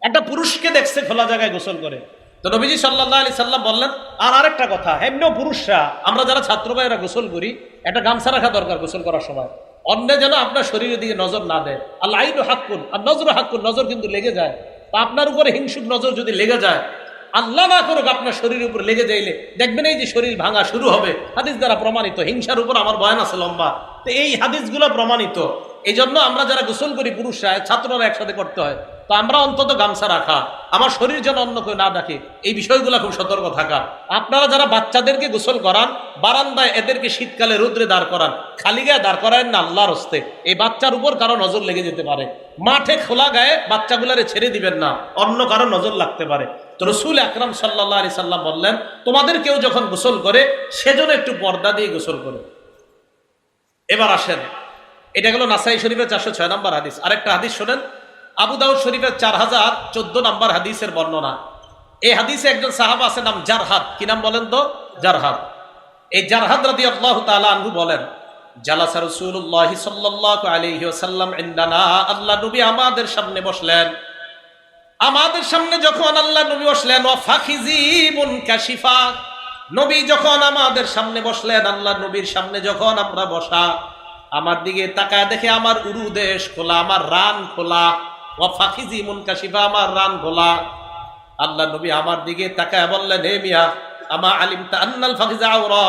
Speaker 1: একটা পুরুষকে দেখছে খোলা জায়গায় গোসল করে, তো নবীজি সাল্লাল্লাহু আলাইহি সাল্লাম বললেন, আর আরেকটা কথা, এমনিও পুরুষরা, আমরা যারা ছাত্র ভাইয়েরা গোসল করি, একটা গামছা রাখা দরকার গোসল করার সময়, অন্য যেন আপনার শরীরের দিকে নজর না দেয়। আল্লাহ আইনু হাক্কুন আর নজর হাক্কুন, নজর কিন্তু লেগে যায়। তা আপনার উপরে হিংসুক নজর যদি লেগে যায়, আল্লাহ না করুক আপনার শরীরের উপর লেগে যাইলে দেখবেন এই যে শরীর ভাঙা শুরু হবে। হাদিস দ্বারা প্রমাণিত, হিংসার উপর আমার বয়ান আছে লম্বা, তো এই হাদিসগুলো প্রমাণিত। এই জন্য আমরা যারা গোসল করি পুরুষরা, ছাত্ররা একসাথে করতে হয়, তো আমরা অন্তত গামছা রাখা, আমার শরীর যেন অন্য কেউ না দেখে, এই বিষয়গুলো খুব সতর্ক থাকা। আপনারা যারা বাচ্চাদেরকে গোসল করান, বারান্দায় এদেরকে শীতকালে রোদ্রে দাঁড় করান, খালি গায়ে দাঁড় করায় না আল্লাহর হস্তে, এই বাচ্চার উপর কারো নজর লেগে যেতে পারে। মাঠে খোলা গায়ে বাচ্চাগুলারে ছেড়ে দিবেন না, অন্য কারো নজর লাগতে পারে। তো রাসূল আকরাম সাল্লাল্লাহু আলাইহি সাল্লাম বললেন, তোমাদের কেউ যখন গোসল করে সেজন্য একটু পর্দা দিয়ে গোসল করে। এবার আসেন, এটা গেল নাসাই শরীফের 406 নম্বর হাদিস। আরেকটা হাদিস শোনেন, আবু দাউদ শরীফের 4014 নম্বর হাদিসের বর্ণনা। এই হাদিসে একজন সাহাবা আছে নাম জারহাদ। কি নাম বলেন তো? জারহাদ। এই জারহাদ রাদিয়াল্লাহু তাআলা আনহু বলেন, জালাসা রাসূলুল্লাহ সাল্লাল্লাহু আলাইহি ওয়াসাল্লাম ইনদানা, আল্লাহ নবী আমাদের সামনে বসলেন। আমাদের সামনে যখন আল্লাহ নবী বসলেন, ওয়া ফাখিজি মুনকাশিফা, নবী যখন আমাদের সামনে বসলেন, আল্লাহ নবীর সামনে যখন আমরা বসা, আমার দিকে তাকায় দেখে আমার উরুদেশ খোলা, আমার রান খোলা। ওয়া ফাখিজি মুনকাশিফা, আমার রান খোলা। আল্লাহ নবী আমার দিকে তাকায় বললেন, হে মিয়া, আমা আলিমতা আন্নাল ফাখিজা আওরা,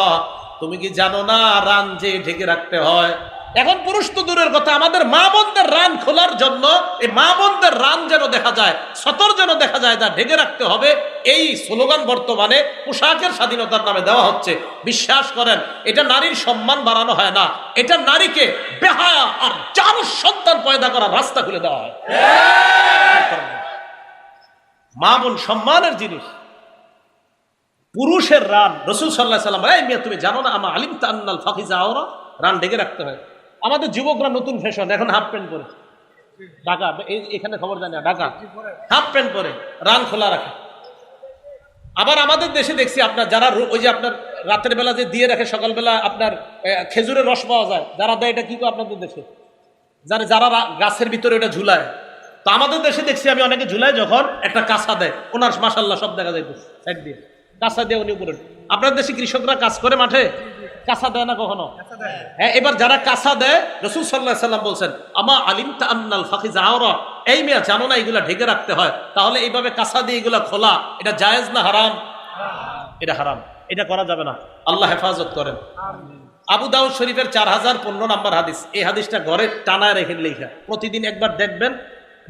Speaker 1: তুমি কি জানো না রান যে ঢেকে রাখতে হয়? এখন পুরুষ তো দূরের কথা, আমাদের মা বোনদের রান খোলার জন্য, এই মা বোনদের রান যেন দেখা যায়, সতর যেন দেখা যায়, তা ঢেকে রাখতে হবে, এই স্লোগান বর্তমানে পোশাকের স্বাধীনতার নামে দেওয়া হচ্ছে। বিশ্বাস করেন, এটা নারীর সম্মান বাড়ানো হয় না, এটা নারীকে বেহায়া আর জানোর সন্তান পয়দা করার রাস্তা খুলে দেওয়া হয়। মা বোন সম্মানের জিনিস। পুরুষের রান, রাসূল সাল্লাল্লাহু আলাইহি ওয়াসাল্লাম, এই মিয়া তুমি জানো না আমা আলিমতা আন্নাল ফাখিজা আওরা, রান ঢেকে রাখতে হয়। আমাদের যুবকরা নতুন ফ্যাশন, এখন হাফ প্যান্ট পরে, ঢাকা এখানে খবর জানি, ঢাকা হাফ প্যান্ট পরে রান খোলা রাখে। আবার আমাদের দেশে দেখছি আপনার যারা ওই যে আপনার রাতের বেলা যে দিয়ে রাখে, সকালবেলা আপনার খেজুরের রস পাওয়া যায়, যারা দেয়, এটা কি করে আপনাদের দেশে? যারা গাছের ভিতরে ওটা ঝুলায়। তো আমাদের দেশে দেখছি আমি অনেকে ঝুলায়, যখন একটা কাঁচা দেয়, ওনার মাশাআল্লাহ সব দেখা যাইতেছে সাইড দিয়ে কাঁচা দিয়ে উনি উপরে। আপনার দেশে কৃষকরা কাজ করে মাঠে, কাঁচা দেয় না কখনো? হ্যাঁ, এবার যারা কাঁচা দেয়, রাসূল সাল্লাল্লাহু আলাইহি ওয়াসাল্লাম বলছেন, আমা আলিমতা আন্নাল ফাখিজা আওরা, এই মিয়া জানো না এগুলা ঢেকে রাখতে হয়? তাহলে এইভাবে কাঁচা দিয়ে এগুলা খোলা, এটা জায়েজ না হারাম? এটা হারাম, এটা করা যাবে না। আল্লাহ হেফাজত করেন। আবু দাউদ শরীফের 4015 নম্বর হাদিস। এই হাদিসটা ঘরে টানায় রেখে লেখা, প্রতিদিন একবার দেখবেন,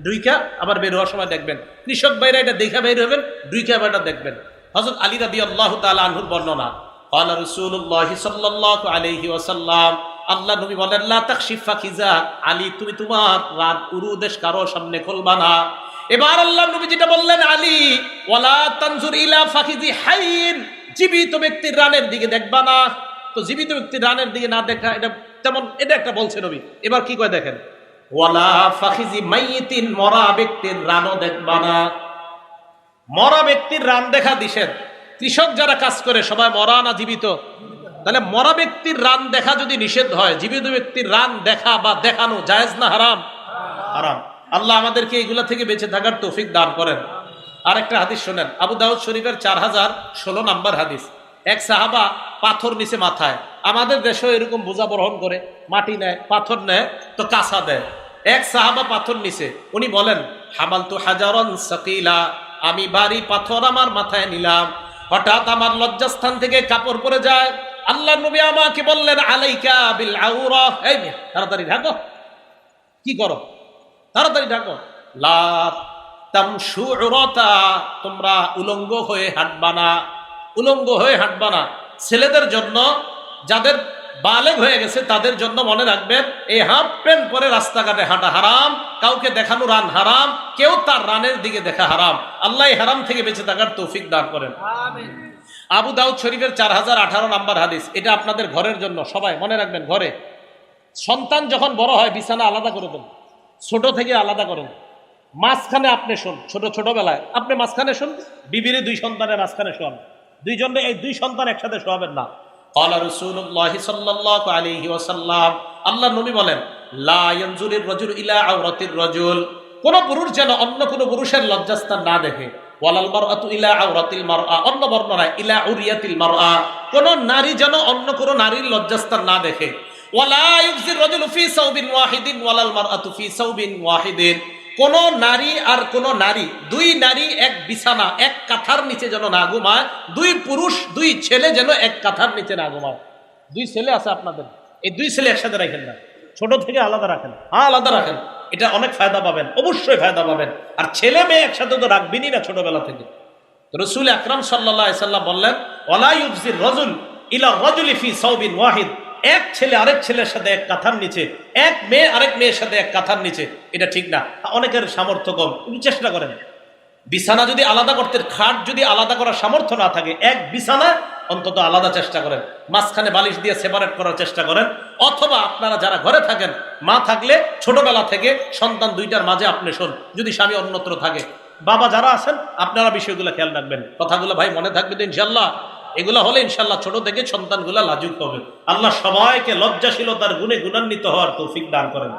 Speaker 1: দুইকা আবার বের হওয়ার সময় দেখবেন। কৃষক ভাইরা এটা দেখা বের হবেন, দুইকা আবার এটা দেখবেন। হযরত আলী রাদিয়াল্লাহু তাআলা আনহুর বর্ণনা, ক্বালা রাসূলুল্লাহ সাল্লাল্লাহু আলাইহি ওয়াসাল্লাম, আল্লাহ নবী বলেন, লা তাকশিফ ফাখিজা, আলী তুমি তোমার রান উরুদেশ কারো সামনে খুলবা না। এবার আল্লাহ নবী যেটা বললেন, আলী ওয়ালা তানজুর ইলা ফাখিজি হাইয়িন, জীবিত ব্যক্তির রানের দিকে দেখবা না। তো জীবিত ব্যক্তির রানের দিকে না দেখা, এটা তেমন, এটা একটা বলছে নবী। এবার কি কয় দেখেন, ওয়ালা ফাখিজি মাইয়িতিন, মরা ব্যক্তির রানও দেখবা না। মরা ব্যক্তির রান দেখা নিষেধ। কৃষক যারা কাজ করে সবাই মরা না জীবিত? তাহলে মরা ব্যক্তির রান দেখা যদি নিষেধ হয়, জীবিত ব্যক্তির রান দেখা বা দেখানো জায়েজ না হারাম? হারাম। আল্লাহ আমাদেরকে এগুলা থেকে বেঁচে থাকার তৌফিক দান করেন। আরেকটা হাদিস শোনেন, আবু দাউদ শরীফের 4016 নম্বর হাদিস। এক সাহাবা পাথর নিচে মাথায়, আমাদের দেশেও এরকম বোঝা বহন করে, মাটি নেয়, পাথর নেয়, তো কাঁচা দেয়। এক সাহাবা পাথর নিচে, উনি বলেন, হামালতু হাজারান সাকিলা, আমি ভারী পাথর আমার মাথায় নিলাম, হঠাৎ আমার লজ্জাস্থান থেকে কাপড় পরে যায়। আল্লাহ নবী আমাকে বললেন, আলাইকা বিল আউরা, এই তাড়াতাড়ি ঢাকো। কি করো? তাড়াতাড়ি ঢাকো। লা তামশু উরাতা, তোমরা উলঙ্গ হয়ে হাঁটবা না, উলঙ্গ হয়ে হাঁটবা না। ছেলেদের জন্য, যাদের বালেগ হয়ে গেছে তাদের জন্য মনে রাখবেন, এই হাফ প্যান্ট পরে রাস্তাঘাটে হাঁটা হারাম, কাউকে দেখানো রান হারাম, কেউ তার রানের দিকে দেখা হারাম। আল্লাহ হারাম থেকে বেঁচে থাকার তৌফিক দান করেন। আমিন। আবু দাউদ শরীফের 4018 নম্বর হাদিস। এটা আপনাদের ঘরের জন্য, সবাই মনে রাখবেন। ঘরে সন্তান যখন বড় হয়, বিছানা আলাদা করে দেন, ছোট থেকে আলাদা করেন। মাঝখানে আপনি শোন, ছোটবেলায় আপনি মাঝখানে শোন, বিবির 2 সন্তানের মাঝখানে শোন, দুইজনে এই 2 সন্তান একসাথে শোয়াবেন না। ক্বালা রাসূলুল্লাহ সাল্লাল্লাহু আলাইহি ওয়াসাল্লাম, আল্লাহ নবী বলেন, লা ইয়ানজুরুর রাজুলু ইলা আওরাতির রাজুল, কোন পুরুষ যেন অন্য কোন পুরুষের লজ্জাস্থান না দেখে। ওয়ালাল মারআতু ইলা আওরাতিল মারআ, অন্য বর্ণনায় ইলা উরিয়াতিল মারআ, কোন নারী যেন অন্য কোন নারীর লজ্জাস্থান না দেখে। ওয়ালা ইউফজির রাজুলু ফি সাওবিন ওয়াহিদিন ওয়ালাল মারআতু ফি সাওবিন ওয়াহিদিন, কোন নারী আর কোন নারী, 2 নারী এক বিছানা, এক কাঁথার নিচে যেন না ঘুমায়। 2 পুরুষ 2 ছেলে যেন এক কাঁথার নিচে না ঘুমায়। 2 ছেলে আছে আপনাদের, এই 2 ছেলে একসাথে রাখেন না, ছোট থেকে আলাদা রাখেন। হ্যাঁ, আলাদা রাখেন, এটা অনেক ফায়দা পাবেন, অবশ্যই ফায়দা পাবেন। আর ছেলে মেয়ে একসাথে তো রাখবেনই না ছোটবেলা থেকে। রাসূল আকরাম সাল্লাল্লাহু আলাইহি সাল্লাম বললেন, ওয়ালা ইউফজির রাজুল ইলা রাজুলি ফি সাওবিন ওয়াহিদ, এক ছেলে আরেক ছেলের সাথে এক কাঁথার নিচে, এক মেয়ে আরেক মেয়ের সাথে এক কাঁথার নিচে, এটা ঠিক না। অনেকের সামর্থ্য কম, একটু চেষ্টা করেন। বিছানা যদি আলাদা করতে, খাট যদি আলাদা করার সামর্থ্য না থাকে, এক বিছানা অন্তত আলাদা চেষ্টা করেন, মাঝখানে বালিশ দিয়ে সেপারেট করার চেষ্টা করেন। অথবা আপনারা যারা ঘরে থাকেন, মা থাকলে ছোটবেলা থেকে সন্তান দুইটার মাঝে আপনি শোন, যদি স্বামী অন্যত্র থাকে। বাবা যারা আছেন আপনারা বিষয়গুলো খেয়াল রাখবেন। কথাগুলো ভাই মনে থাকবে তো ইনশাল্লাহ? এগুলো হলে ইনশাল্লাহ ছোট থেকে সন্তানগুলা লাজুক হবে। আল্লাহ সবাইকে লজ্জাশীলতার গুণে গুণান্বিত হওয়ার তৌফিক দান করেন।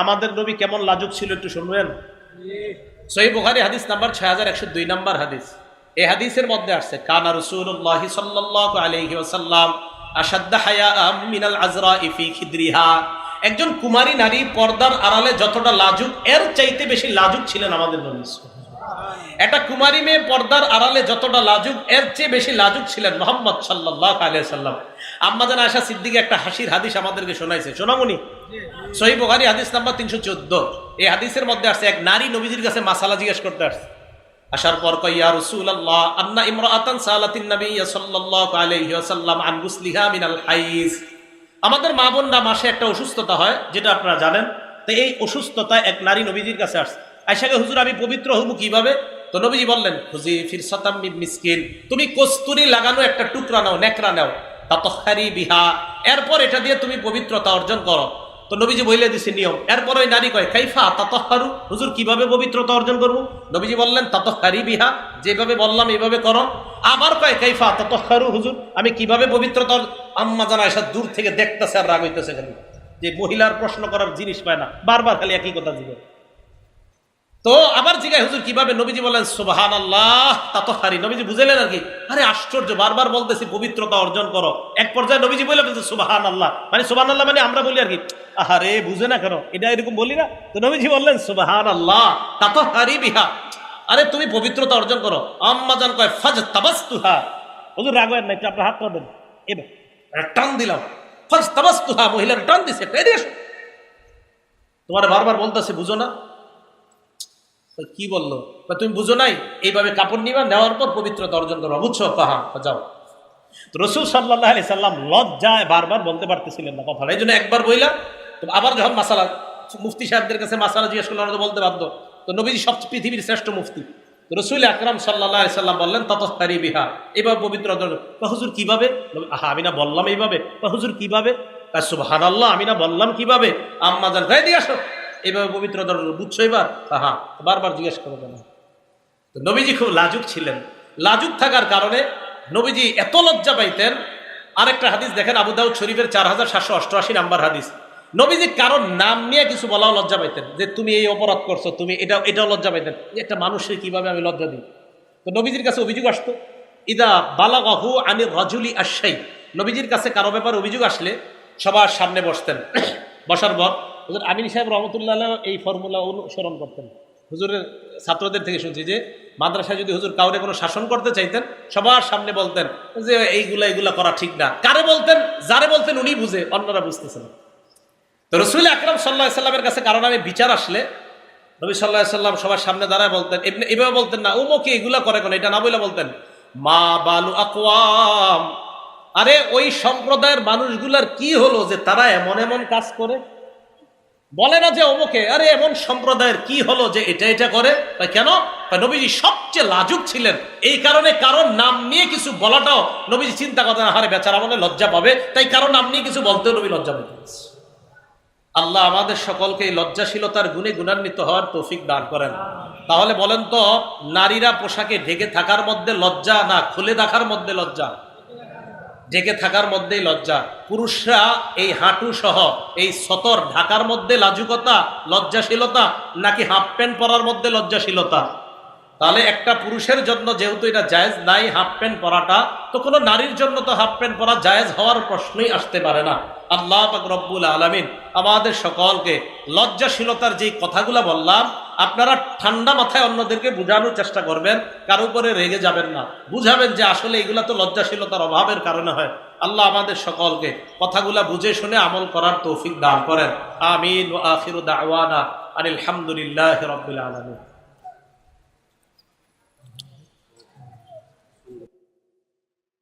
Speaker 1: আমাদের নবী কেমন লাজুক ছিল একটু শুনবেন। সহিহ বুখারী হাদিস নাম্বার 6102 নাম্বার হাদিস। এই হাদিসের মধ্যে আসছে, কানা রাসূলুল্লাহ সাল্লাল্লাহু আলাইহি ওয়াসাল্লাম আশাদ্দা হায়াআ মিনাল আযরা'i ফি খিদরিহা। একজন কুমারী নারী পর্দার আড়ালে যতটা লাজুক, এর চাইতে বেশি লাজুক ছিলেন আমাদের নবী। একটা কুমারী মেয়ে পর্দার আড়ালে যতটা লাজুক, এর চেয়ে বেশি লাজুক ছিলেন মুহাম্মদ সাল্লাল্লাহু আলাইহি ওয়াসাল্লাম। আম্মা জান আয়েশা সিদ্দিকা একটা হাসির হাদিস আমাদেরকে শোনাইছে, শোনামুনি? সহিহ বুখারী হাদিস নাম্বার 314। এই হাদিসের মধ্যে আসছে, এক নারী নবীজির কাছে মাসালা জিজ্ঞেস করতে আসছে। আসার পর কয়, ইয়া রাসূলুল্লাহ, আন্না ইমরাআতান সালাতিন নবী সাল্লাল্লাহু আলাইহি ওয়াসাল্লাম আন গুসলিহা মিনাল হাইজ। আমাদের মা বোনরা মাসে একটা অসুস্থতা হয়, যেটা আপনারা জানেন। তো এই অসুস্থতা এক নারী নবীজির কাছে আসছে। আয়েশাকে, হুজুর আমি পবিত্র হবো কিভাবে? তো নবীজি বললেন, খুজি ফিরসাতাম মিন মিসকিন, তুমি কস্তুরি লাগানো একটা টুকরা নাও, নেকড়া নাও, তাতাহহারি বিহা, এরপর এটা দিয়ে তুমি পবিত্রতা অর্জন করো। তো নবীজি বলে দিছে নিয়ম। এরপর ওই নারী কয়, কাইফা তাতাহহারু, হুজুর কিভাবে পবিত্রতা অর্জন করব? নবীজি বললেন, তাতাহহারি বিহা, যেভাবে বললাম এইভাবে করো। আবার কয়, কাইফা তাতাহহারু, হুজুর আমি কিভাবে পবিত্রতা? আম্মা জান আয়েশা দূর থেকে দেখতেছে আর রাগ হইতেছে, খালি যে মহিলার প্রশ্ন করার জিনিস পায় না, বারবার খালি একই কথা জিজ্ঞেস। তো আবার জিজ্ঞাসা, হুজুর কিভাবে? নবীজি বলেন, সুবহানাল্লাহ তাতাহহারি। নবীজি বুঝলেন আর কি, আরে আশ্চর্য, বারবার বলতেছি পবিত্রতা অর্জন করো। এক পর্যায়ে নবীজি বলে বলছে সুবহানাল্লাহ, মানে সুবহানাল্লাহ মানে আমরা বলি আর কি, আহারে বুঝে না কেন, এটা এরকম বলি না? তো নবীজি বললেন, সুবহানাল্লাহ তাতাহহারি বিহা, আরে তুমি পবিত্রতা অর্জন করো। আম্মা জান কয়, ফাজতাবাসতুহা, হুজুর রাগ হয় না, একটু আপনার হাত দেন, এবার টান দিলাম, ফাজতাবাসতুহা, মহিলার টান দিছে, এদিকে এসো, তোমার বারবার বলতেছে বুঝো না। কি বললো? তুমি বুঝো নাই, এইভাবে কাপড় নিবা, নেওয়ার পর পবিত্রতা অর্জন করবা, বুঝছো? হ্যাঁ যাও। তো রাসূল সাল্লাল্লাহু আলাইহি সাল্লাম লজ্জায় বারবার বলতে পারতেছিলেন না কথা, এই জন্য একবার বইলা। তো আবার যখন মাসালা মুফতি সাহেবদের কাছে মাসালা জিজ্ঞেস করলেন, তো বলতে বাধ্য। তো নবীজি সবচেয়ে পৃথিবীর শ্রেষ্ঠ মুফতি, রাসূল আকরাম সাল্লাল্লাহু আলাইহি সাল্লাম বললেন, তাতাহহারি বিহা, এইভাবে পবিত্র অর্জন। হুজুর কিভাবে? আমি না বললাম এইভাবে। হুজুর কিভাবে? সুবহানাল্লাহ, আমি না বললাম কিভাবে? আম্মা জান গায়ে দিয়ে আসো, এইভাবে পবিত্র দর্জন, বুঝছো এবার? হ্যাঁ, বারবার জিজ্ঞেস করো কেন? তো নবীজি খুব লাজুক ছিলেন। লাজুক থাকার কারণে নবীজি এত লজ্জা পাইতেন। আরেকটা হাদিস দেখেন, আবু দাউদ শরীফের 4788 নাম্বার হাদিস। নবীজি কারণ নাম নিয়ে কিছু বলাও লজ্জা পাইতেন, যে তুমি এই অপরাধ করছো, তুমি এটাও লজ্জা পাইতেন। একটা মানুষের কিভাবে আমি লজ্জা দিই? তো নবীজির কাছে অভিযোগ আসতো, ইদা বালাগাহু আনির রাজুলি আশাই, নবীজির কাছে কারো ব্যাপারে অভিযোগ আসলে সবার সামনে বসতেন। বসার পর হুজুর আমিন সাহেব রহমতুল্লাহ এই ফর্মুলা অনুসরণ করতেন। হুজুরের ছাত্রদের থেকে শুনছি যে মাদ্রাসায় যদি হুজুর কাউরে কোনো শাসন করতে চাইতেন, সবার সামনে বলতেন যে এইগুলা করা ঠিক না। কারে বলতেন? যারে বলতেন উনি বুঝে, অন্যরা বুঝতেছেন। তো রাসূল আকরাম সাল্লাল্লাহু আলাইহি সাল্লামের কাছে কারণ আমি বিচার আসলে নবী সাল্লাল্লাহু আলাইহি সাল্লাম সবার সামনে দাঁড়ায় বলতেন, এভাবে বলতেন না, উমুকে এগুলা করে কেন, এটা না বলে বলতেন, মা বালু আকওয়াম, আরে ওই সম্প্রদায়ের মানুষগুলার কি হলো যে তারা এমন এমন কাজ করে? বলে না যে অমুকে, আরে এমন সম্প্রদায়ের কি হলো যে এটা করে। কেন? নবীজি সবচেয়ে লাজুক ছিলেন, এই কারণে কারণ নাম নিয়ে কিছু বলাটাও নবীজি চিন্তা করতেন, আরে বেচারা মনে লজ্জা পাবে, তাই কারণ নাম নিয়ে কিছু বলতেও নবী লজ্জা পেতেন। আল্লাহ আমাদের সকলকে এই লজ্জাশীলতার গুণে গুণান্বিত হওয়ার তৌফিক দান করেন। তাহলে বলেন তো, নারীরা পোশাকে ঢেকে থাকার মধ্যে লজ্জা না খুলে দেখার মধ্যে লজ্জা? ঢেকে থাকার মধ্যেই লজ্জা। পুরুষরা এই হাঁটু সহ এই সতর ঢাকার মধ্যে লাজুকতা, লজ্জাশীলতা, নাকি হাফ প্যান্ট পরার মধ্যে লজ্জাশীলতা? তাহলে একটা পুরুষের জন্য যেহেতু এটা জায়েজ নাই হাফ প্যান্ট পরাটা, তো কোনো নারীর জন্য তো হাফ প্যান্ট পরা জায়েজ হওয়ার প্রশ্নই আসতে পারে না। আল্লাহ পাক রব্বুল আলামিন আমাদের সকলকে লজ্জাশীলতার যেই কথাগুলো বললাম, আপনারা ঠান্ডা মাথায় অন্যদেরকে বোঝানোর চেষ্টা করবেন, কারো উপরে রেগে যাবেন না, বুঝাবেন যে আসলে এগুলা তো লজ্জাশীলতার অভাবের কারণে হয়। আল্লাহ আমাদের সকলকে কথাগুলা বুঝে শুনে আমল করার তৌফিক দান করেন। আমিন। ওয়া আখিরু দাওয়ানা আনিল হামদুলিল্লাহি রাব্বিল আলামিন।